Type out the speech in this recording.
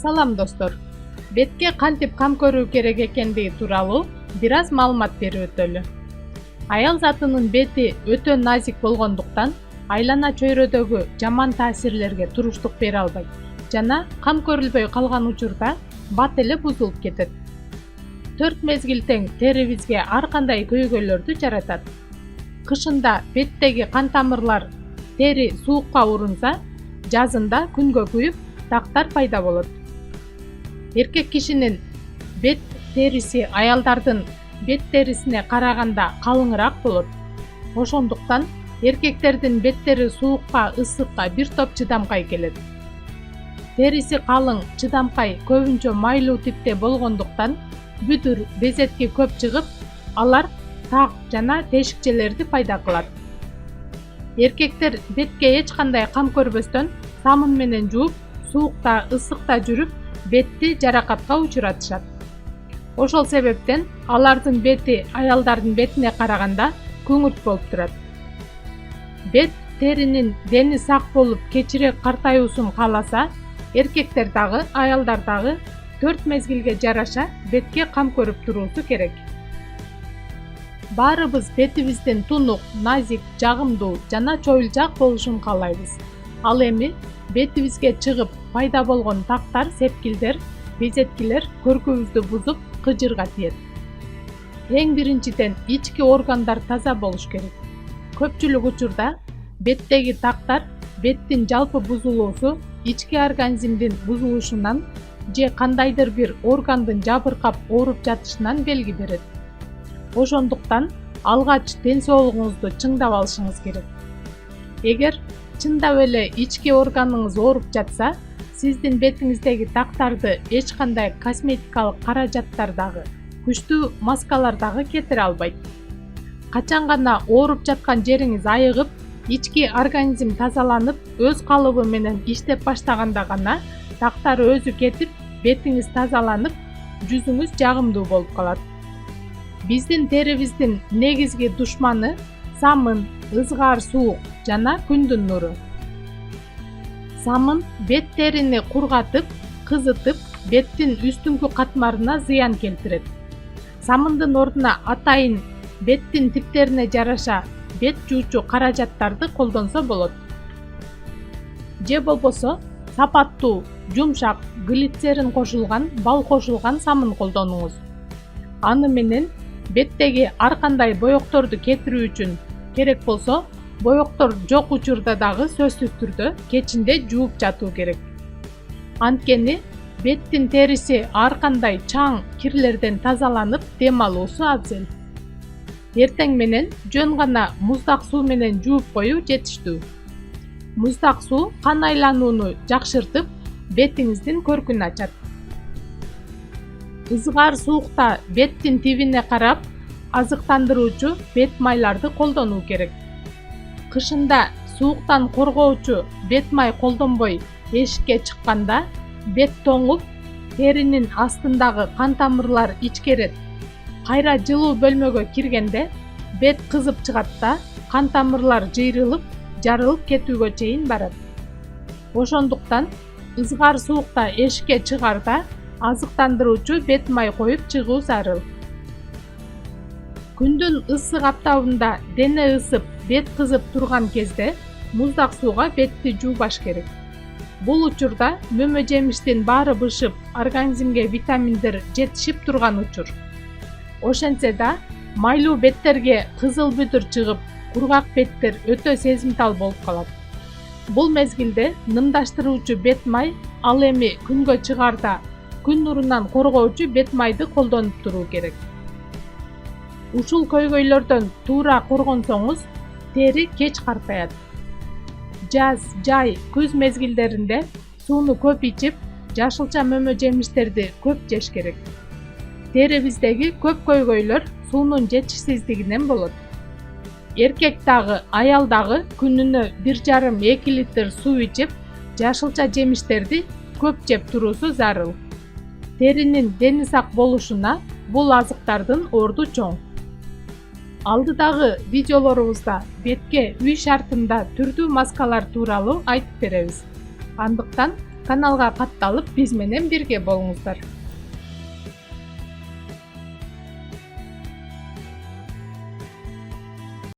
Салам достор. Бетке кантип кам көрүү керек экендиги тууралуу бир аз маалымат берип өтөлү. Аял затынын бети өтө назик болгондуктан айлана чөйрөдөгү жаман таасирлерге туруштук бере албайт жана кам көрүлбөй калган учурда бат эле бузулуп кетет. 4 мезгил тең терибизге ар кандай көйгөйлөрдү жаратат. Кышында беттеги кан тамырлар тери суукка урунса, жазында күнгө күйүп тактар пайда болот. Эркек кишинин бет териси аялдардын бет терисине караганда калыңыраак болот. Ошондуктан эркектердин беттери суукка, ысыкка бир топ чыдамкай келет. Териси калың, чыдамкай көбүнчө майлуу типте болгондуктан бүдүр, безетки көп чыгып, алар так жана тешикчелерди пайда кылат. Эркектер бетке эч кандай кам көрбөстөн самын менен жууп, суукта, ысыкта жүрүп, бетти жаракатка учуратышат. Ошол себептен алардын бети аялдардын бетине караганда күңүрт болуп турат. Бет теринин дени сак болуп, кечирээк картаюусун кааласа, эркектер дагы, аялдар дагы 4 мезгилге жараша бетке кам көрүп туруусу керек. Баарыбыз бетибиздин тунук, назик, жагымдуу жана чоюлжак болушун каалайбыз. Ал эми бетибизге чыгып пайда болгон тактар, сепкилдер, безеткилер көркүбүздү бузуп, кыжырга тиет. Эң биринчиден ички органдар таза болуш керек. Көпчүлүк учурда беттеги тактар беттин жалпы бузулуусу ички организмдин бузулушунан же кандайдыр бир органдын жабыркап ооруп жатышынан белги берет. Ошондуктан алгач ден соолугуңузду чыңдап алышыңыз керек. Эгер чындап эле ички органыңыз ооруп жатса, сиздин бетиңиздеги тактарды эч кандай косметикалык каражаттар дагы, күчтүү маскалар дагы кетире албайт. Качан гана ооруп жаткан жериңиз айыгып, ички организм тазаланып, өз калыбы менен иштеп баштаганда гана тактар өзү кетип, бетиңиз тазаланып, жүзүңүз жагымдуу болуп калат. Биздин терибиздин негизги душманы самын, ызгаар суук жана күндүн нуру. Самын бет терини кургатып, кызытып, беттин үстүңкү катмарына зыян келтирет. Самындын ордуна атайын беттин типтерине жараша бет жуучу каражаттарды колдонсо болот. Же болбосо сапаттуу, жумшак, глицерин кошулган, бал кошулган самын колдонуңуз. Аны менен беттеги ар кандай боекторду кетирүү үчүн керек болсо, боектор жок учурда дагы сөзсүз түрдө кечинде жууп жатуу керек. Анткени беттин териси ар кандай чаң, кирлерден тазаланып, дем алуусу абзел. Эртең менен жөн гана муздак суу менен жууп коюу жетиштүү. Муздак суу кан айланууну жакшыртып, бетиңиздин көркүн ачат. Ызгаар суукта беттин тибине карап, азыктандыруучу бет майларды колдонуу керек. Кышында сууктан коргоочу бет май колдонбой эшикке чыкканда бет тоңуп, теринин астындагы кан тамырлар ичкерет. Кайра жылуу бөлмөгө киргенде бет кызып чыгат да, кан тамырлар жыйрылып, жарылып кетүүгө чейин барат. Ошондуктан ызгаар суукта эшикке чыгарда азыктандыруучу бет май коюп чыгуу зарыл. Күндүн ысык аптабында дене ысып, бет кызып турган кезде муздак сууга бетти жуубаш керек. Бул учурда мөмө жемиштин баары бышып, организмге витаминдер жетишип турган учур. Ошентсе да, майлуу беттерге кызыл бүдүр чыгып, кургак беттер өтө сезимтал болуп калат. Бул мезгилде нымдаштыруучу бет май, ал эми күнгө чыгарда күн нурунан коргоочу бет майды колдонуп туруу керек. Ушул көйгөйлөрдөн туура коргонсоңуз, тери кеч картаят. Жаз, жай, күз мезгилдеринде сууну көп ичип, жашылча мөмө жемиштерди көп жеш керек. Терибиздеги көп көйгөйлөр суунун жетишсиздигинен болот. Эркек дагы, аял дагы күнүнө 1,5-2 литр суу ичип, жашылча жемиштерди көп жеп туруусу зарыл. Теринин дени сак болушуна бул азыктардын орду чоң. Алдыдагы видеолорубузда бетке үй шартында түрдүү маскалар тууралуу айтып беребиз. Андыктан каналга катталып биз менен бирге болуңуздар.